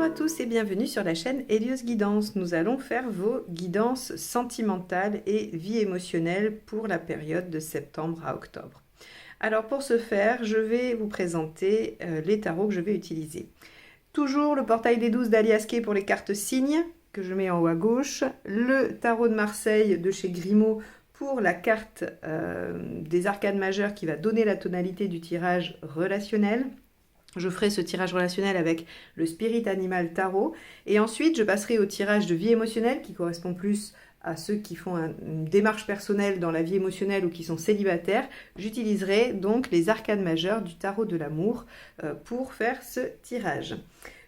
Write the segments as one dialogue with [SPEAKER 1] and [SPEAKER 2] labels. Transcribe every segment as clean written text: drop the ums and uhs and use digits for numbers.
[SPEAKER 1] Bonjour à tous et bienvenue sur la chaîne Hélios Guidance. Nous allons faire vos guidances sentimentales et vie émotionnelle pour la période de septembre à octobre. Alors pour ce faire, je vais vous présenter les tarots que je vais utiliser. Toujours le portail des 12 d'Alias Kay pour les cartes signes que je mets en haut à gauche. Le tarot de Marseille de chez Grimaud pour la carte des arcades majeures qui va donner la tonalité du tirage relationnel. Je ferai ce tirage relationnel avec le Spirit Animal Tarot. Et ensuite, je passerai au tirage de vie émotionnelle qui correspond plus à ceux qui font une démarche personnelle dans la vie émotionnelle ou qui sont célibataires. J'utiliserai donc les arcades majeures du tarot de l'amour pour faire ce tirage.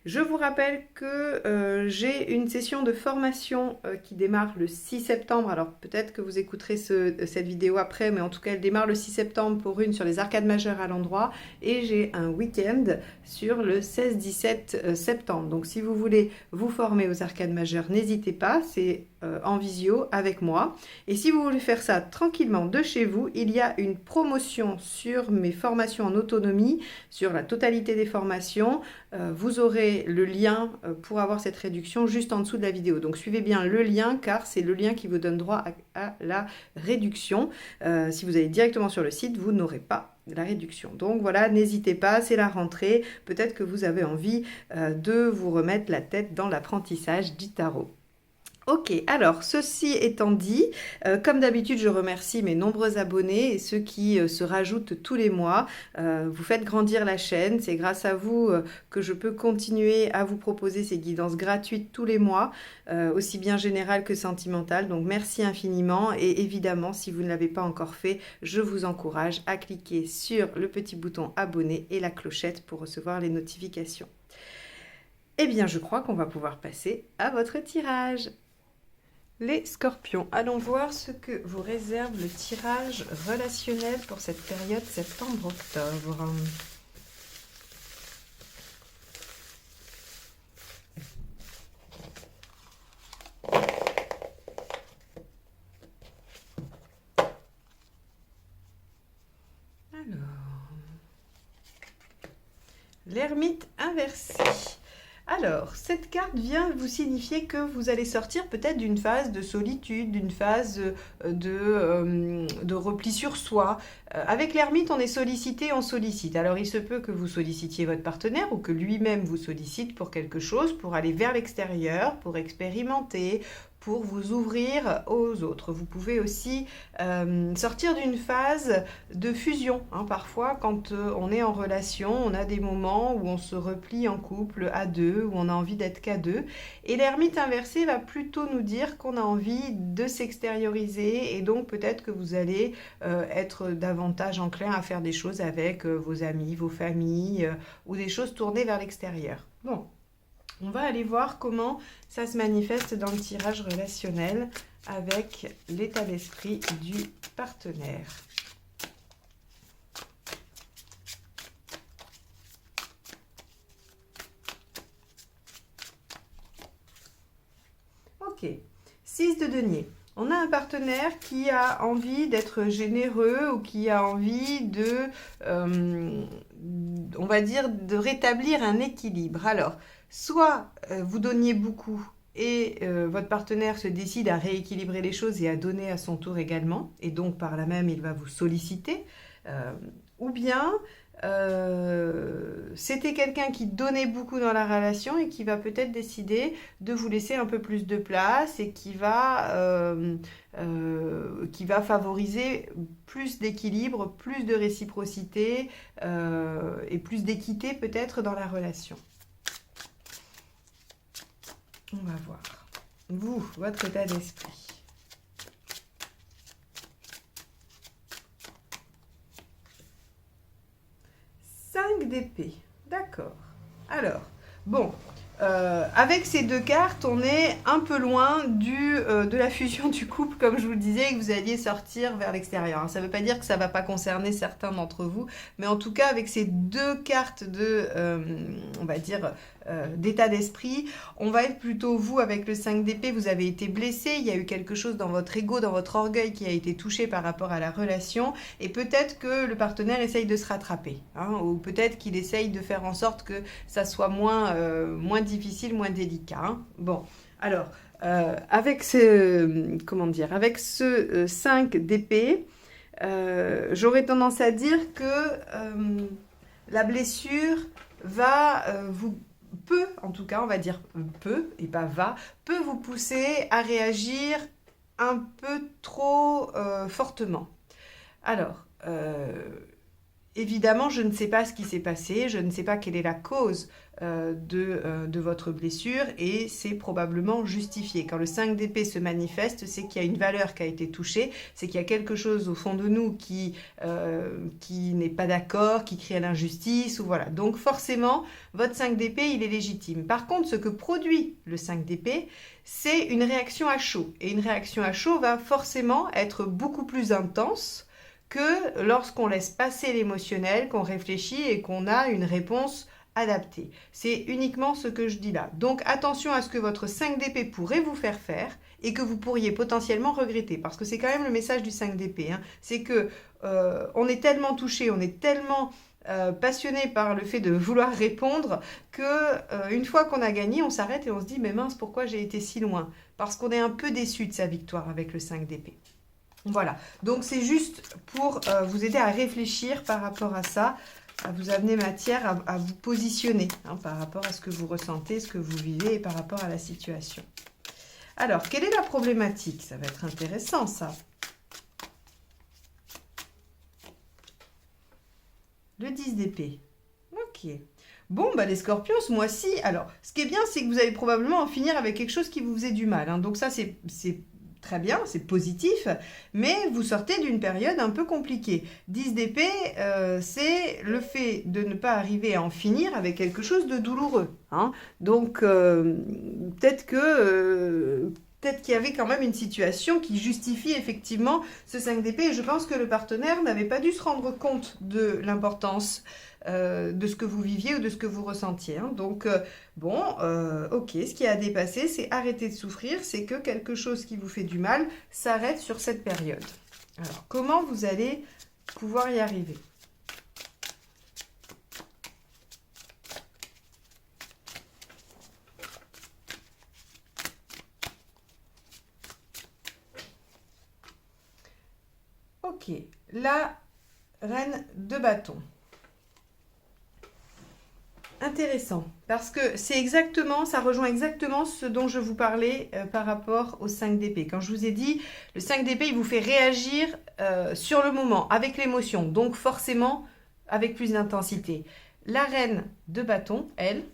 [SPEAKER 1] Je vous rappelle que j'ai une session de formation qui démarre le 6 septembre. Alors peut-être que vous écouterez cette vidéo après, mais en tout cas elle démarre le 6 septembre pour une sur les arcades majeures à l'endroit. Et j'ai un week-end sur le 16-17 septembre. Donc si vous voulez vous former aux arcades majeures, n'hésitez pas, c'est en visio avec moi. Et si vous voulez faire ça tranquillement de chez vous, il y a une promotion sur mes formations en autonomie, sur la totalité des formations. Vous aurez le lien pour avoir cette réduction juste en dessous de la vidéo. Donc suivez bien le lien car c'est le lien qui vous donne droit à la réduction. Si vous allez directement sur le site, vous n'aurez pas la réduction. Donc voilà, n'hésitez pas, c'est la rentrée. Peut-être que vous avez envie de vous remettre la tête dans l'apprentissage du tarot. Ok, alors ceci étant dit, comme d'habitude je remercie mes nombreux abonnés et ceux qui se rajoutent tous les mois. Vous faites grandir la chaîne, c'est grâce à vous que je peux continuer à vous proposer ces guidances gratuites tous les mois, aussi bien générales que sentimentales. Donc merci infiniment et évidemment si vous ne l'avez pas encore fait, je vous encourage à cliquer sur le petit bouton abonner et la clochette pour recevoir les notifications. Eh bien je crois qu'on va pouvoir passer à votre tirage. Les scorpions, allons voir ce que vous réserve le tirage relationnel pour cette période septembre-octobre. Alors, l'ermite inversé. Alors, cette carte vient vous signifier que vous allez sortir peut-être d'une phase de solitude, d'une phase de repli sur soi. Avec l'ermite, on est sollicité, on sollicite. Alors, il se peut que vous sollicitiez votre partenaire ou que lui-même vous sollicite pour quelque chose, pour aller vers l'extérieur, pour expérimenter, pour vous ouvrir aux autres. Vous pouvez aussi sortir d'une phase de fusion. Parfois, quand on est en relation, on a des moments où on se replie en couple à deux, où on a envie d'être qu'à deux. Et l'ermite inversé va plutôt nous dire qu'on a envie de s'extérioriser et donc peut-être que vous allez être davantage enclin à faire des choses avec vos amis, vos familles ou des choses tournées vers l'extérieur. Bon. On va aller voir comment ça se manifeste dans le tirage relationnel avec l'état d'esprit du partenaire. Ok, 6 de denier. On a un partenaire qui a envie d'être généreux ou qui a envie de, on va dire, de rétablir un équilibre. Alors, soit vous donniez beaucoup et votre partenaire se décide à rééquilibrer les choses et à donner à son tour également, et donc par là même il va vous solliciter, ou bien c'était quelqu'un qui donnait beaucoup dans la relation et qui va peut-être décider de vous laisser un peu plus de place et qui va favoriser plus d'équilibre, plus de réciprocité et plus d'équité peut-être dans la relation. On va voir. Vous, votre état d'esprit. D'épée, d'accord. Alors, bon, avec ces deux cartes, on est un peu loin de la fusion du couple, comme je vous le disais, et que vous alliez sortir vers l'extérieur. Ça ne veut pas dire que ça ne va pas concerner certains d'entre vous, mais en tout cas, avec ces deux cartes de, on va dire, d'état d'esprit. On va être plutôt vous avec le 5 d'épée, vous avez été blessé, il y a eu quelque chose dans votre ego, dans votre orgueil qui a été touché par rapport à la relation et peut-être que le partenaire essaye de se rattraper hein, ou peut-être qu'il essaye de faire en sorte que ça soit moins difficile, moins délicat. Hein. Bon, alors, avec avec ce 5 d'épée, j'aurais tendance à dire que la blessure peut, en tout cas, on va dire peut, et pas peut vous pousser à réagir un peu trop fortement. Alors, évidemment, je ne sais pas ce qui s'est passé, je ne sais pas quelle est la cause de votre blessure et c'est probablement justifié. Quand le 5 d'épée se manifeste, c'est qu'il y a une valeur qui a été touchée, c'est qu'il y a quelque chose au fond de nous qui n'est pas d'accord, qui crie à l'injustice, ou voilà. Donc forcément, votre 5 d'épée, il est légitime. Par contre, ce que produit le 5 d'épée, c'est une réaction à chaud. Et une réaction à chaud va forcément être beaucoup plus intense que lorsqu'on laisse passer l'émotionnel, qu'on réfléchit et qu'on a une réponse adaptée. C'est uniquement ce que je dis là. Donc attention à ce que votre 5 d'épée pourrait vous faire et que vous pourriez potentiellement regretter. Parce que c'est quand même le message du 5 d'épée. Hein. C'est que on est tellement touché, on est tellement passionné par le fait de vouloir répondre que une fois qu'on a gagné, on s'arrête et on se dit mais mince, pourquoi j'ai été si loin? Parce qu'on est un peu déçu de sa victoire avec le 5 d'épée. Voilà, donc c'est juste pour vous aider à réfléchir par rapport à ça, à vous amener matière à vous positionner hein, par rapport à ce que vous ressentez, ce que vous vivez et par rapport à la situation. Alors, quelle est la problématique? Ça va être intéressant ça. Le 10 d'épée. Ok. Bon, bah les scorpions, ce mois-ci, alors, ce qui est bien, c'est que vous allez probablement en finir avec quelque chose qui vous faisait du mal. Hein. Donc ça, c'est très bien, c'est positif, mais vous sortez d'une période un peu compliquée. 10 d'épée, c'est le fait de ne pas arriver à en finir avec quelque chose de douloureux. Hein. Donc, peut-être qu'il y avait quand même une situation qui justifie effectivement ce 5 d'épée. Et je pense que le partenaire n'avait pas dû se rendre compte de l'importance de ce que vous viviez ou de ce que vous ressentiez. Hein. Donc, ok, ce qui a dépassé, c'est arrêter de souffrir, c'est que quelque chose qui vous fait du mal s'arrête sur cette période. Alors, comment vous allez pouvoir y arriver? Ok, la reine de bâton. Intéressant, parce que ça rejoint exactement ce dont je vous parlais par rapport au 5 d'épée. Quand je vous ai dit, le 5 d'épée, il vous fait réagir sur le moment, avec l'émotion, donc forcément avec plus d'intensité. La reine de bâton, elle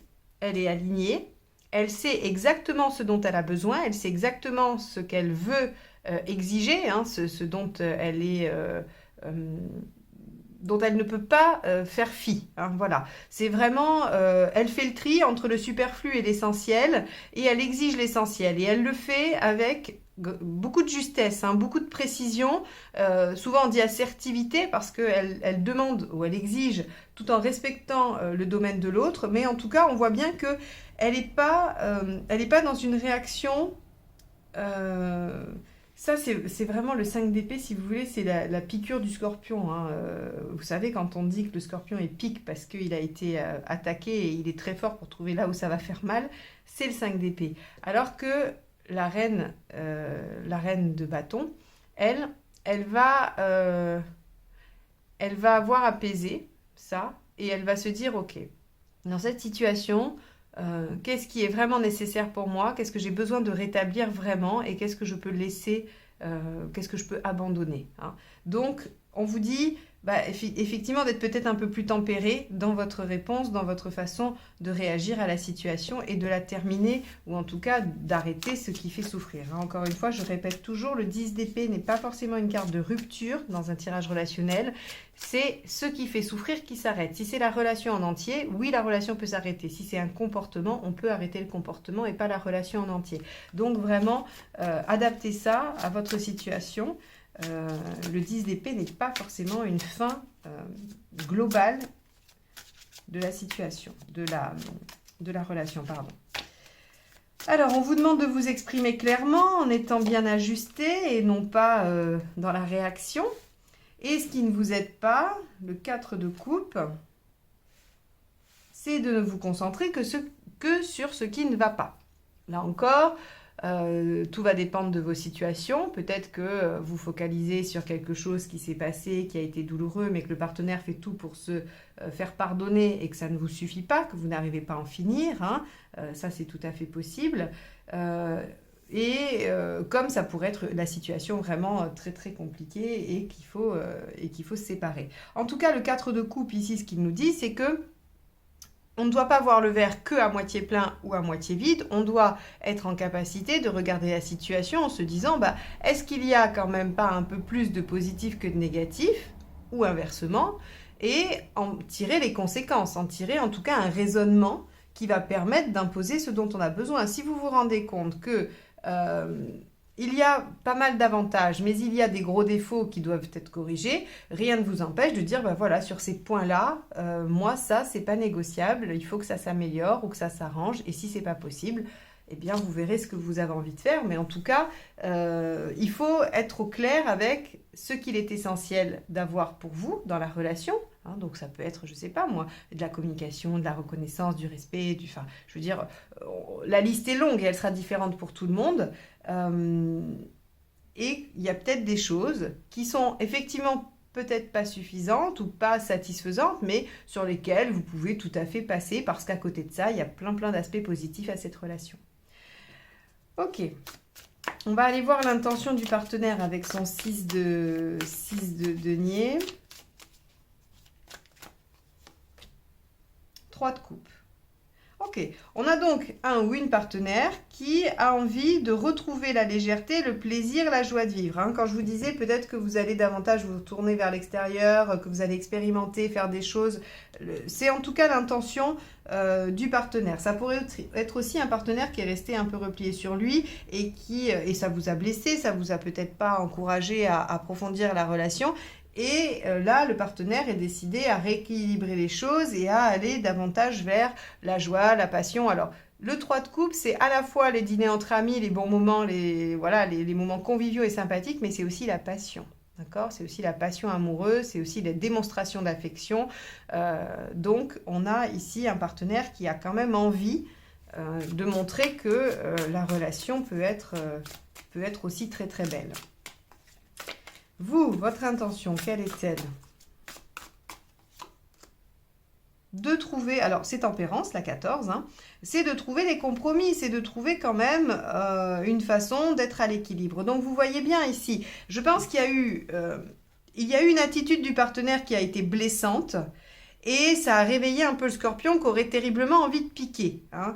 [SPEAKER 1] est alignée, elle sait exactement ce dont elle a besoin, elle sait exactement ce qu'elle veut exiger, hein, ce dont elle est... dont elle ne peut pas faire fi. Hein, voilà. C'est vraiment, elle fait le tri entre le superflu et l'essentiel, et elle exige l'essentiel. Et elle le fait avec beaucoup de justesse, hein, beaucoup de précision. Souvent on dit assertivité parce qu'elle demande ou elle exige tout en respectant le domaine de l'autre. Mais en tout cas, on voit bien qu'elle n'est pas dans une réaction... Ça, c'est vraiment le 5 d'épée, si vous voulez, c'est la piqûre du scorpion. Hein. Vous savez, quand on dit que le scorpion est pique parce qu'il a été attaqué et il est très fort pour trouver là où ça va faire mal, c'est le 5 d'épée. Alors que la reine de bâton, elle va avoir apaisé ça et elle va se dire, ok, dans cette situation... qu'est-ce qui est vraiment nécessaire pour moi? Qu'est-ce que j'ai besoin de rétablir vraiment? Et qu'est-ce que je peux laisser? Qu'est-ce que je peux abandonner? Hein. Donc, on vous dit effectivement d'être peut-être un peu plus tempéré dans votre réponse, dans votre façon de réagir à la situation et de la terminer, ou en tout cas d'arrêter ce qui fait souffrir. Hein. Encore une fois, je répète toujours, le 10 d'épée n'est pas forcément une carte de rupture dans un tirage relationnel, c'est ce qui fait souffrir qui s'arrête. Si c'est la relation en entier, oui, la relation peut s'arrêter. Si c'est un comportement, on peut arrêter le comportement et pas la relation en entier. Donc vraiment, adaptez ça à votre situation. Le 10 d'épée n'est pas forcément une fin globale de la situation, de la relation, pardon. Alors, on vous demande de vous exprimer clairement en étant bien ajusté et non pas dans la réaction. Et ce qui ne vous aide pas, le 4 de coupe, c'est de ne vous concentrer que sur ce qui ne va pas. Là encore, tout va dépendre de vos situations. Peut-être que vous focalisez sur quelque chose qui s'est passé, qui a été douloureux, mais que le partenaire fait tout pour se faire pardonner et que ça ne vous suffit pas, que vous n'arrivez pas à en finir. Hein. Ça, c'est tout à fait possible. Comme ça pourrait être la situation vraiment très très compliquée et qu'il faut se séparer. En tout cas, le 4 de coupe ici, ce qu'il nous dit, c'est que on ne doit pas voir le verre que à moitié plein ou à moitié vide. On doit être en capacité de regarder la situation en se disant, est-ce qu'il y a quand même pas un peu plus de positif que de négatif, ou inversement, et en tirer les conséquences, en tirer en tout cas un raisonnement qui va permettre d'imposer ce dont on a besoin. Si vous vous rendez compte que il y a pas mal d'avantages, mais il y a des gros défauts qui doivent être corrigés, rien ne vous empêche de dire, voilà, sur ces points-là, moi, ça, c'est pas négociable, il faut que ça s'améliore ou que ça s'arrange, et si c'est pas possible, eh bien, vous verrez ce que vous avez envie de faire, mais en tout cas, il faut être au clair avec ce qu'il est essentiel d'avoir pour vous dans la relation. Hein, donc ça peut être, je sais pas moi, de la communication, de la reconnaissance, du respect, je veux dire, la liste est longue et elle sera différente pour tout le monde. Et il y a peut-être des choses qui sont effectivement peut-être pas suffisantes ou pas satisfaisantes, mais sur lesquelles vous pouvez tout à fait passer parce qu'à côté de ça, il y a plein d'aspects positifs à cette relation. Ok, on va aller voir l'intention du partenaire avec son 6 de denier. 3 de coupe. Ok, on a donc un ou une partenaire qui a envie de retrouver la légèreté, le plaisir, la joie de vivre. Hein. Quand je vous disais peut-être que vous allez davantage vous tourner vers l'extérieur, que vous allez expérimenter, faire des choses, c'est en tout cas l'intention du partenaire. Ça pourrait être aussi un partenaire qui est resté un peu replié sur lui et ça vous a blessé, ça vous a peut-être pas encouragé à approfondir la relation. Et là, le partenaire est décidé à rééquilibrer les choses et à aller davantage vers la joie, la passion. Alors, le 3 de coupe, c'est à la fois les dîners entre amis, les bons moments, les moments conviviaux et sympathiques, mais c'est aussi la passion. D'accord ? C'est aussi la passion amoureuse, c'est aussi la démonstration d'affection. Donc, on a ici un partenaire qui a quand même envie de montrer que la relation peut être aussi très très belle. Vous, votre intention, quelle est-elle? De trouver, alors c'est tempérance, la 14, hein, c'est de trouver des compromis, c'est de trouver quand même une façon d'être à l'équilibre. Donc vous voyez bien ici, je pense qu'il y a eu une attitude du partenaire qui a été blessante. Et ça a réveillé un peu le scorpion qui aurait terriblement envie de piquer. Hein,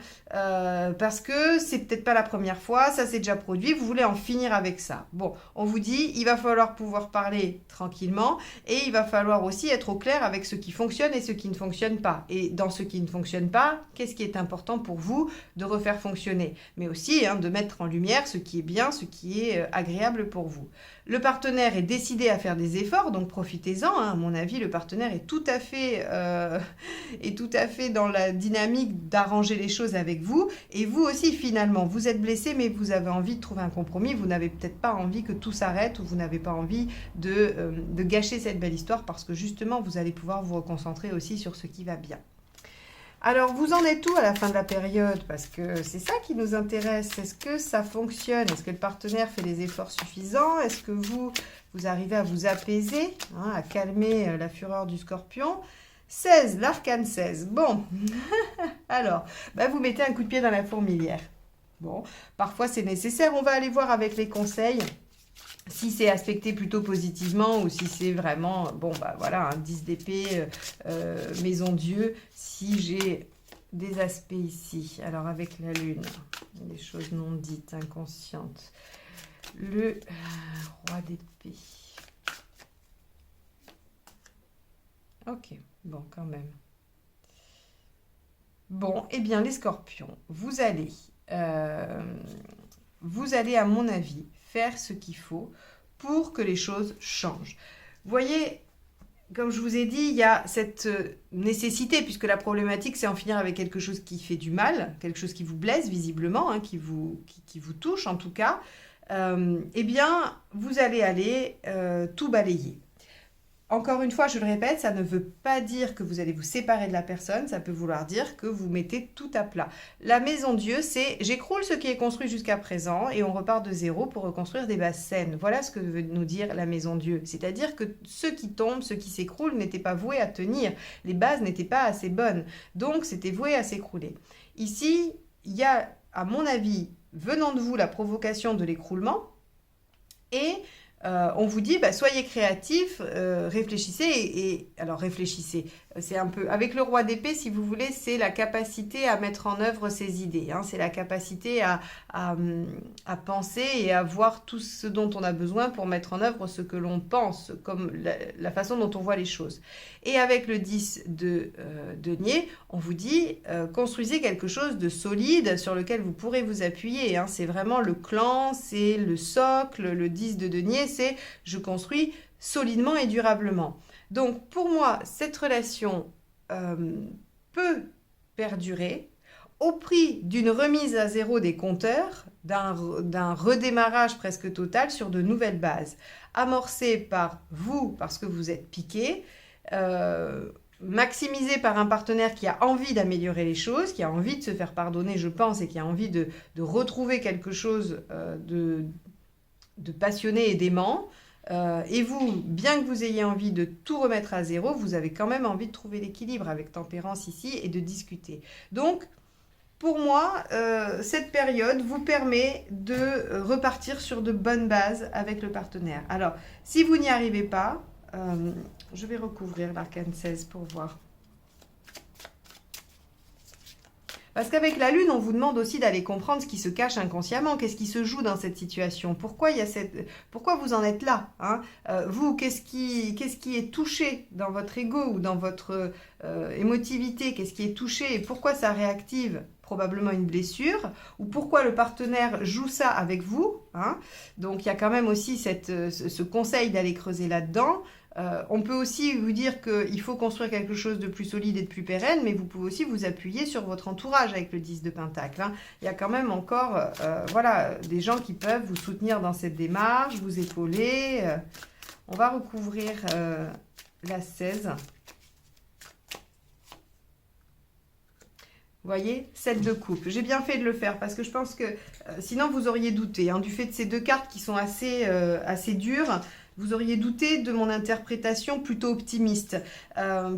[SPEAKER 1] parce que c'est peut-être pas la première fois, ça s'est déjà produit, vous voulez en finir avec ça. Bon, on vous dit, il va falloir pouvoir parler tranquillement et il va falloir aussi être au clair avec ce qui fonctionne et ce qui ne fonctionne pas. Et dans ce qui ne fonctionne pas, qu'est-ce qui est important pour vous de refaire fonctionner? Mais aussi de mettre en lumière ce qui est bien, ce qui est agréable pour vous. Le partenaire est décidé à faire des efforts, donc profitez-en. Hein. À mon avis, le partenaire est tout à fait dans la dynamique d'arranger les choses avec vous. Et vous aussi, finalement, vous êtes blessé, mais vous avez envie de trouver un compromis. Vous n'avez peut-être pas envie que tout s'arrête ou vous n'avez pas envie de gâcher cette belle histoire parce que justement, vous allez pouvoir vous reconcentrer aussi sur ce qui va bien. Alors, vous en êtes où à la fin de la période? Parce que c'est ça qui nous intéresse. Est-ce que ça fonctionne? Est-ce que le partenaire fait des efforts suffisants? Est-ce que vous arrivez à vous apaiser, à calmer la fureur du scorpion? 16, l'arcane 16. Bon, alors, vous mettez un coup de pied dans la fourmilière. Bon, parfois c'est nécessaire. On va aller voir avec les conseils si c'est aspecté plutôt positivement ou si c'est vraiment, voilà, un 10 d'épée, maison Dieu, si j'ai des aspects ici. Alors, avec la lune, des choses non dites, inconscientes. Le roi d'épée. Ok, bon, quand même. Bon, eh bien, les scorpions, vous allez, à mon avis, faire ce qu'il faut pour que les choses changent. Vous voyez, comme je vous ai dit, il y a cette nécessité, puisque la problématique, c'est en finir avec quelque chose qui fait du mal, quelque chose qui vous blesse visiblement, hein, qui vous touche en tout cas, eh bien, vous allez aller tout balayer. Encore une fois, je le répète, ça ne veut pas dire que vous allez vous séparer de la personne, ça peut vouloir dire que vous mettez tout à plat. La maison Dieu, c'est j'écroule ce qui est construit jusqu'à présent et on repart de zéro pour reconstruire des bases saines. Voilà ce que veut nous dire la maison Dieu. C'est-à-dire que ceux qui tombent, ceux qui s'écroulent n'étaient pas voués à tenir. Les bases n'étaient pas assez bonnes. Donc, c'était voué à s'écrouler. Ici, il y a, à mon avis, venant de vous, la provocation de l'écroulement et on vous dit, bah, soyez créatifs, réfléchissez alors réfléchissez. C'est un peu avec le roi d'épée, si vous voulez, c'est la capacité à mettre en œuvre ses idées. Hein, c'est la capacité à penser et à voir tout ce dont on a besoin pour mettre en œuvre ce que l'on pense, comme la façon dont on voit les choses. Et avec le 10 de denier, on vous dit, construisez quelque chose de solide sur lequel vous pourrez vous appuyer. Hein. C'est vraiment le clan, c'est le socle, le 10 de denier, c'est je construis solidement et durablement. Donc pour moi, cette relation peut perdurer au prix d'une remise à zéro des compteurs, d'un redémarrage presque total sur de nouvelles bases, amorcé par vous parce que vous êtes piqué, maximisé par un partenaire qui a envie d'améliorer les choses, qui a envie de se faire pardonner, je pense, et qui a envie de retrouver quelque chose de passionné et d'aimant. Et vous, bien que vous ayez envie de tout remettre à zéro, vous avez quand même envie de trouver l'équilibre avec tempérance ici et de discuter. Donc, pour moi, cette période vous permet de repartir sur de bonnes bases avec le partenaire. Alors, si vous n'y arrivez pas, je vais recouvrir l'arcane 16 pour voir. Parce qu'avec la Lune, on vous demande aussi d'aller comprendre ce qui se cache inconsciemment, qu'est-ce qui se joue dans cette situation, pourquoi vous en êtes là, hein, vous, qu'est-ce qui est touché dans votre ego ou dans votre émotivité, qu'est-ce qui est touché et pourquoi ça réactive probablement une blessure, ou pourquoi le partenaire joue ça avec vous, hein. Donc il y a quand même aussi ce conseil d'aller creuser là-dedans. On peut aussi vous dire qu'il faut construire quelque chose de plus solide et de plus pérenne, mais vous pouvez aussi vous appuyer sur votre entourage avec le 10 de Pentacle. Hein. Il y a quand même encore voilà, des gens qui peuvent vous soutenir dans cette démarche, vous épauler. On va recouvrir la 16. Vous voyez, 7 de coupe. J'ai bien fait de le faire parce que je pense que sinon vous auriez douté. Hein, du fait de ces deux cartes qui sont assez dures, vous auriez douté de mon interprétation plutôt optimiste.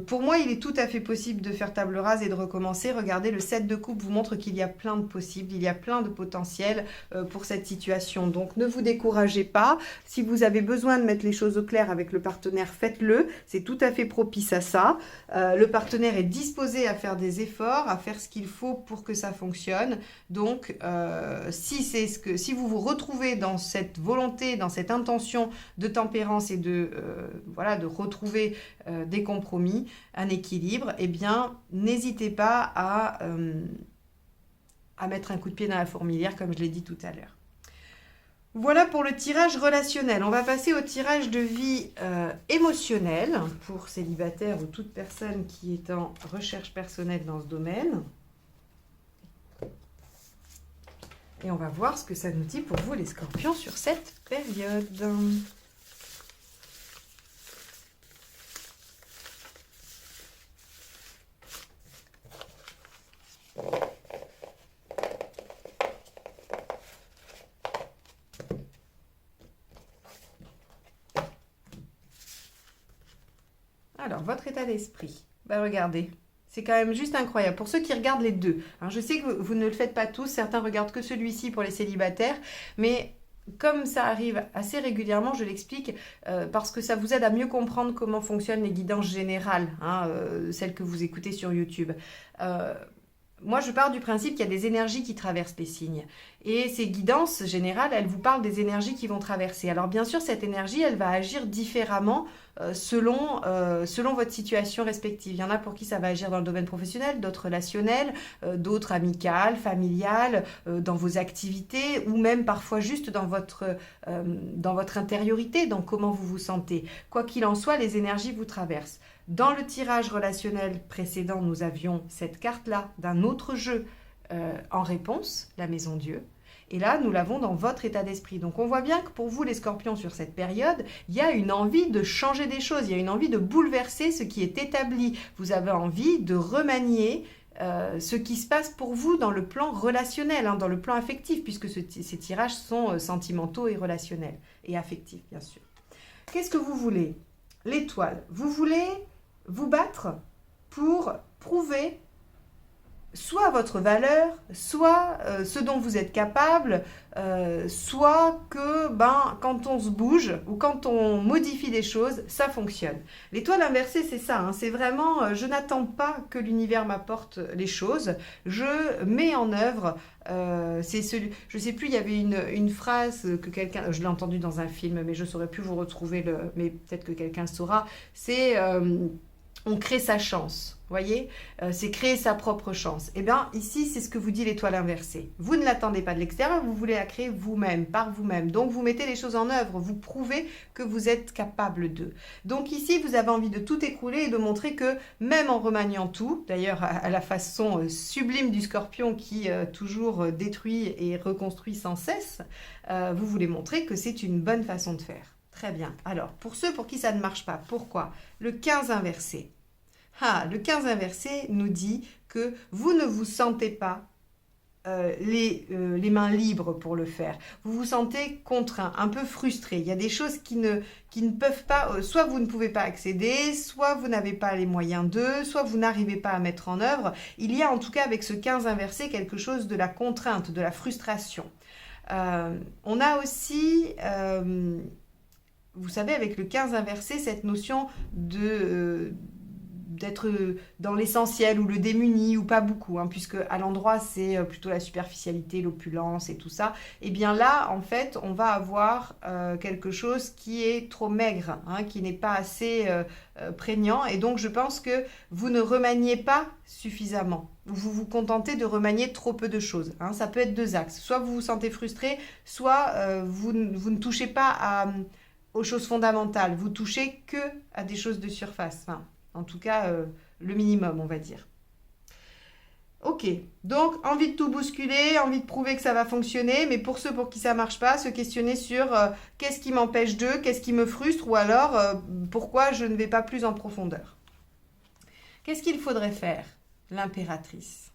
[SPEAKER 1] Pour moi, il est tout à fait possible de faire table rase et de recommencer. Regardez, le 7 de coupe vous montre qu'il y a plein de possibles, il y a plein de potentiel pour cette situation. Donc, ne vous découragez pas. Si vous avez besoin de mettre les choses au clair avec le partenaire, faites-le. C'est tout à fait propice à ça. Le partenaire est disposé à faire des efforts, à faire ce qu'il faut pour que ça fonctionne. Donc, si vous vous retrouvez dans cette volonté, dans cette intention de tempérance et de retrouver des compromis, un équilibre, eh bien, n'hésitez pas à mettre un coup de pied dans la fourmilière, comme je l'ai dit tout à l'heure. Voilà pour le tirage relationnel. On va passer au tirage de vie émotionnelle pour célibataire ou toute personne qui est en recherche personnelle dans ce domaine. Et on va voir ce que ça nous dit pour vous, les scorpions, sur cette période. Alors, votre état d'esprit. Ben, regardez, c'est quand même juste incroyable. Pour ceux qui regardent les deux, hein, je sais que vous ne le faites pas tous, certains regardent que celui-ci pour les célibataires, mais comme ça arrive assez régulièrement, je l'explique, parce que ça vous aide à mieux comprendre comment fonctionnent les guidances générales, hein, celles que vous écoutez sur YouTube. moi, je pars du principe qu'il y a des énergies qui traversent les signes. Et ces guidances générales, elles vous parlent des énergies qui vont traverser. Alors bien sûr, cette énergie, elle va agir différemment selon votre situation respective. Il y en a pour qui ça va agir dans le domaine professionnel, d'autres relationnel, d'autres amical, familial, dans vos activités, ou même parfois juste dans votre intériorité, dans comment vous vous sentez. Quoi qu'il en soit, les énergies vous traversent. Dans le tirage relationnel précédent, nous avions cette carte-là d'un autre jeu en réponse, la maison Dieu. Et là, nous l'avons dans votre état d'esprit. Donc on voit bien que pour vous, les scorpions, sur cette période, il y a une envie de changer des choses, il y a une envie de bouleverser ce qui est établi. Vous avez envie de remanier ce qui se passe pour vous dans le plan relationnel, hein, dans le plan affectif, puisque ces tirages sont sentimentaux et relationnels, et affectifs, bien sûr. Qu'est-ce que vous voulez? L'étoile. Vous voulez vous battre pour prouver soit votre valeur, soit ce dont vous êtes capable, soit que quand on se bouge ou quand on modifie des choses, ça fonctionne. L'étoile inversée, c'est ça, hein, c'est vraiment, je n'attends pas que l'univers m'apporte les choses, je mets en œuvre, je ne sais plus, il y avait une phrase que quelqu'un, je l'ai entendue dans un film, mais je ne saurais plus vous retrouver, mais peut-être que quelqu'un le saura, c'est... on crée sa chance, voyez, c'est créer sa propre chance. Et bien ici, c'est ce que vous dit l'étoile inversée. Vous ne l'attendez pas de l'extérieur, vous voulez la créer vous-même, par vous-même. Donc vous mettez les choses en œuvre, vous prouvez que vous êtes capable d'eux. Donc ici, vous avez envie de tout écrouler et de montrer que même en remaniant tout, d'ailleurs à la façon sublime du scorpion qui toujours détruit et reconstruit sans cesse, vous voulez montrer que c'est une bonne façon de faire. Très bien. Alors, pour ceux pour qui ça ne marche pas, pourquoi? Le 15 inversé. Le 15 inversé nous dit que vous ne vous sentez pas les mains libres pour le faire. Vous vous sentez contraint, un peu frustré. Il y a des choses qui ne peuvent pas, soit vous ne pouvez pas accéder, soit vous n'avez pas les moyens d'eux, soit vous n'arrivez pas à mettre en œuvre. Il y a en tout cas avec ce 15 inversé quelque chose de la contrainte, de la frustration. On a aussi... vous savez, avec le 15 inversé, cette notion d'être dans l'essentiel ou le démuni ou pas beaucoup, hein, puisque à l'endroit c'est plutôt la superficialité, l'opulence et tout ça, et bien là en fait on va avoir quelque chose qui est trop maigre, hein, qui n'est pas assez prégnant, et donc je pense que vous ne remaniez pas suffisamment, vous vous contentez de remanier trop peu de choses, hein. Ça peut être deux axes, soit vous vous sentez frustré, soit vous ne touchez pas aux choses fondamentales, vous touchez que à des choses de surface, enfin, en tout cas, le minimum, on va dire. Ok, donc envie de tout bousculer, envie de prouver que ça va fonctionner, mais pour ceux pour qui ça ne marche pas, se questionner sur qu'est-ce qui m'empêche d'eux, qu'est-ce qui me frustre, ou alors pourquoi je ne vais pas plus en profondeur. Qu'est-ce qu'il faudrait faire? L'impératrice.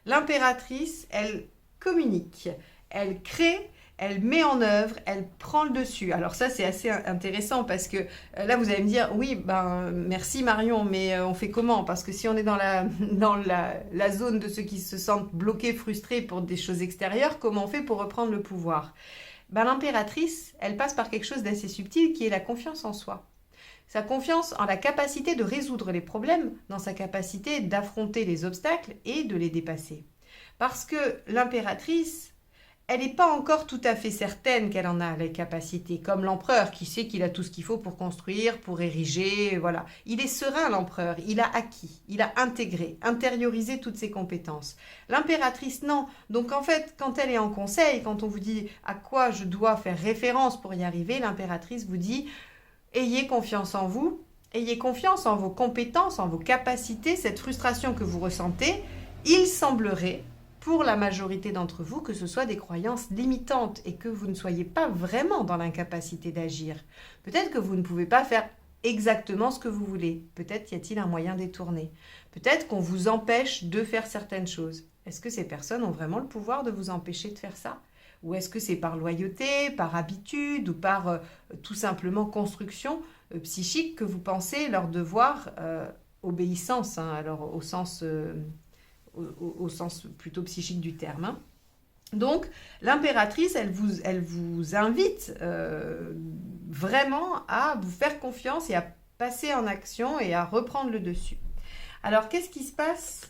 [SPEAKER 1] L'impératrice, elle communique, elle crée, elle met en œuvre, elle prend le dessus. Alors ça, c'est assez intéressant parce que là, vous allez me dire, oui, merci Marion, mais on fait comment? Parce que si on est dans la zone de ceux qui se sentent bloqués, frustrés pour des choses extérieures, comment on fait pour reprendre le pouvoir? L'impératrice, elle passe par quelque chose d'assez subtil qui est la confiance en soi. Sa confiance en la capacité de résoudre les problèmes, dans sa capacité d'affronter les obstacles et de les dépasser. Parce que l'impératrice... elle n'est pas encore tout à fait certaine qu'elle en a les capacités, comme l'empereur qui sait qu'il a tout ce qu'il faut pour construire, pour ériger, voilà. Il est serein, l'empereur, il a acquis, il a intégré, intériorisé toutes ses compétences. L'impératrice, non. Donc en fait, quand elle est en conseil, quand on vous dit à quoi je dois faire référence pour y arriver, l'impératrice vous dit « ayez confiance en vous, ayez confiance en vos compétences, en vos capacités, cette frustration que vous ressentez, il semblerait... » pour la majorité d'entre vous, que ce soit des croyances limitantes et que vous ne soyez pas vraiment dans l'incapacité d'agir. Peut-être que vous ne pouvez pas faire exactement ce que vous voulez. Peut-être y a-t-il un moyen détourné. Peut-être qu'on vous empêche de faire certaines choses. Est-ce que ces personnes ont vraiment le pouvoir de vous empêcher de faire ça? Ou est-ce que c'est par loyauté, par habitude ou par tout simplement construction psychique que vous pensez leur devoir obéissance, hein, alors au sens plutôt psychique du terme, hein. Donc, l'impératrice, elle vous invite vraiment à vous faire confiance et à passer en action et à reprendre le dessus. Alors, qu'est-ce qui se passe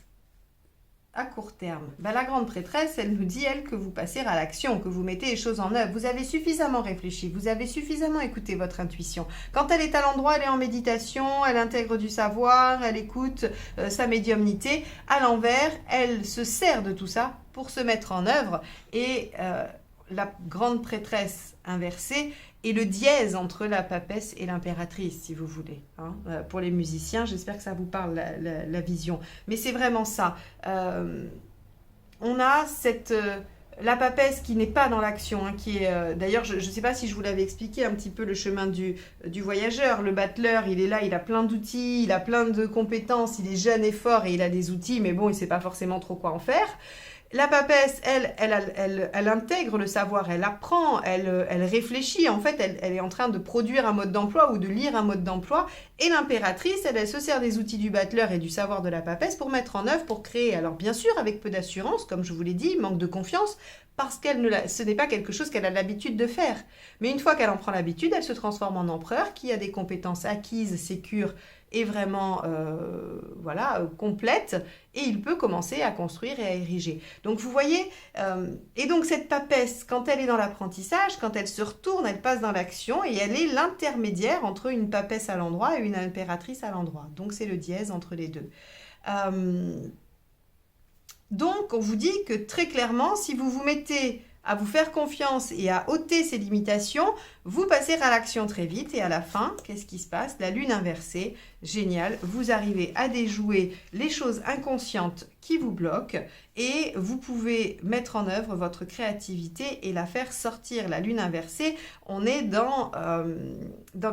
[SPEAKER 1] à court terme? Ben, la grande prêtresse, elle nous dit, elle, que vous passez à l'action, que vous mettez les choses en œuvre. Vous avez suffisamment réfléchi, vous avez suffisamment écouté votre intuition. Quand elle est à l'endroit, elle est en méditation, elle intègre du savoir, elle écoute sa médiumnité. À l'envers, elle se sert de tout ça pour se mettre en œuvre. Et la grande prêtresse inversée est le dièse entre la papesse et l'impératrice, si vous voulez. Hein. Pour les musiciens, j'espère que ça vous parle, la vision. Mais c'est vraiment ça. On a la papesse qui n'est pas dans l'action, hein, qui est... D'ailleurs, je ne sais pas si je vous l'avais expliqué un petit peu le chemin du voyageur. Le battleur, il est là, il a plein d'outils, il a plein de compétences, il est jeune et fort et il a des outils, mais bon, il ne sait pas forcément trop quoi en faire. La papesse, elle intègre le savoir, elle apprend, elle réfléchit. En fait, elle est en train de produire un mode d'emploi ou de lire un mode d'emploi. Et l'impératrice, elle se sert des outils du battleur et du savoir de la papesse pour mettre en œuvre, pour créer. Alors bien sûr, avec peu d'assurance, comme je vous l'ai dit, manque de confiance, parce que ce n'est pas quelque chose qu'elle a l'habitude de faire. Mais une fois qu'elle en prend l'habitude, elle se transforme en empereur qui a des compétences acquises, sécures et vraiment complète, et il peut commencer à construire et à ériger. Donc vous voyez, et donc cette papesse, quand elle est dans l'apprentissage, quand elle se retourne, elle passe dans l'action, et elle est l'intermédiaire entre une papesse à l'endroit et une impératrice à l'endroit. Donc c'est le dièse entre les deux. Donc on vous dit que très clairement, si vous vous mettez à vous faire confiance et à ôter ces limitations, vous passez à l'action très vite et à la fin, qu'est-ce qui se passe? La lune inversée, génial, vous arrivez à déjouer les choses inconscientes qui vous bloquent et vous pouvez mettre en œuvre votre créativité et la faire sortir. La lune inversée, on est dans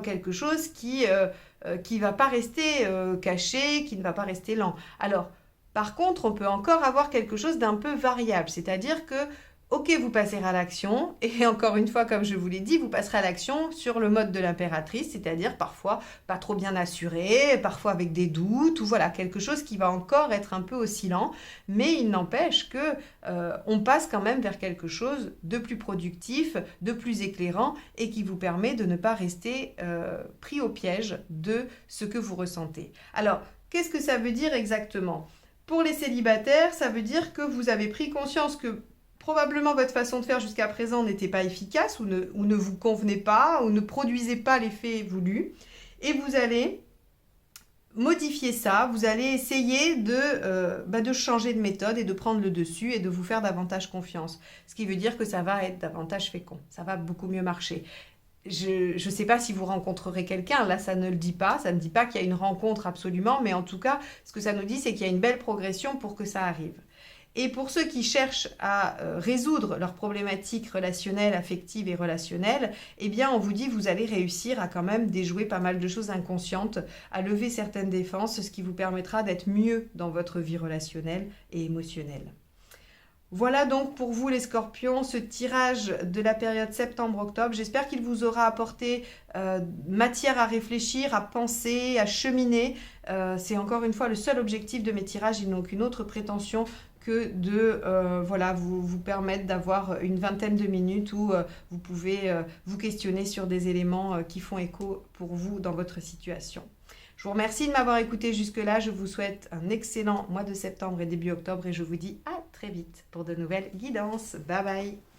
[SPEAKER 1] quelque chose qui ne va pas rester caché, qui ne va pas rester lent. Alors, par contre, on peut encore avoir quelque chose d'un peu variable, c'est-à-dire que ok, vous passez à l'action, et encore une fois, comme je vous l'ai dit, vous passerez à l'action sur le mode de l'impératrice, c'est-à-dire parfois pas trop bien assuré, parfois avec des doutes, ou voilà, quelque chose qui va encore être un peu oscillant, mais il n'empêche que on passe quand même vers quelque chose de plus productif, de plus éclairant, et qui vous permet de ne pas rester pris au piège de ce que vous ressentez. Alors, qu'est-ce que ça veut dire exactement? Pour les célibataires, ça veut dire que vous avez pris conscience que probablement votre façon de faire jusqu'à présent n'était pas efficace ou ne vous convenait pas ou ne produisait pas l'effet voulu. Et vous allez modifier ça, vous allez essayer de changer de méthode et de prendre le dessus et de vous faire davantage confiance. Ce qui veut dire que ça va être davantage fécond, ça va beaucoup mieux marcher. Je ne sais pas si vous rencontrerez quelqu'un, là ça ne le dit pas, ça ne dit pas qu'il y a une rencontre absolument, mais en tout cas, ce que ça nous dit, c'est qu'il y a une belle progression pour que ça arrive. Et pour ceux qui cherchent à résoudre leurs problématiques relationnelles, affectives et relationnelles, eh bien on vous dit vous allez réussir à quand même déjouer pas mal de choses inconscientes, à lever certaines défenses, ce qui vous permettra d'être mieux dans votre vie relationnelle et émotionnelle. Voilà donc pour vous les scorpions, ce tirage de la période septembre-octobre. J'espère qu'il vous aura apporté matière à réfléchir, à penser, à cheminer. C'est encore une fois le seul objectif de mes tirages, ils n'ont aucune autre prétention que de vous permettre d'avoir une vingtaine de minutes où vous pouvez vous questionner sur des éléments qui font écho pour vous dans votre situation. Je vous remercie de m'avoir écouté jusque-là. Je vous souhaite un excellent mois de septembre et début octobre et je vous dis à très vite pour de nouvelles guidances. Bye bye!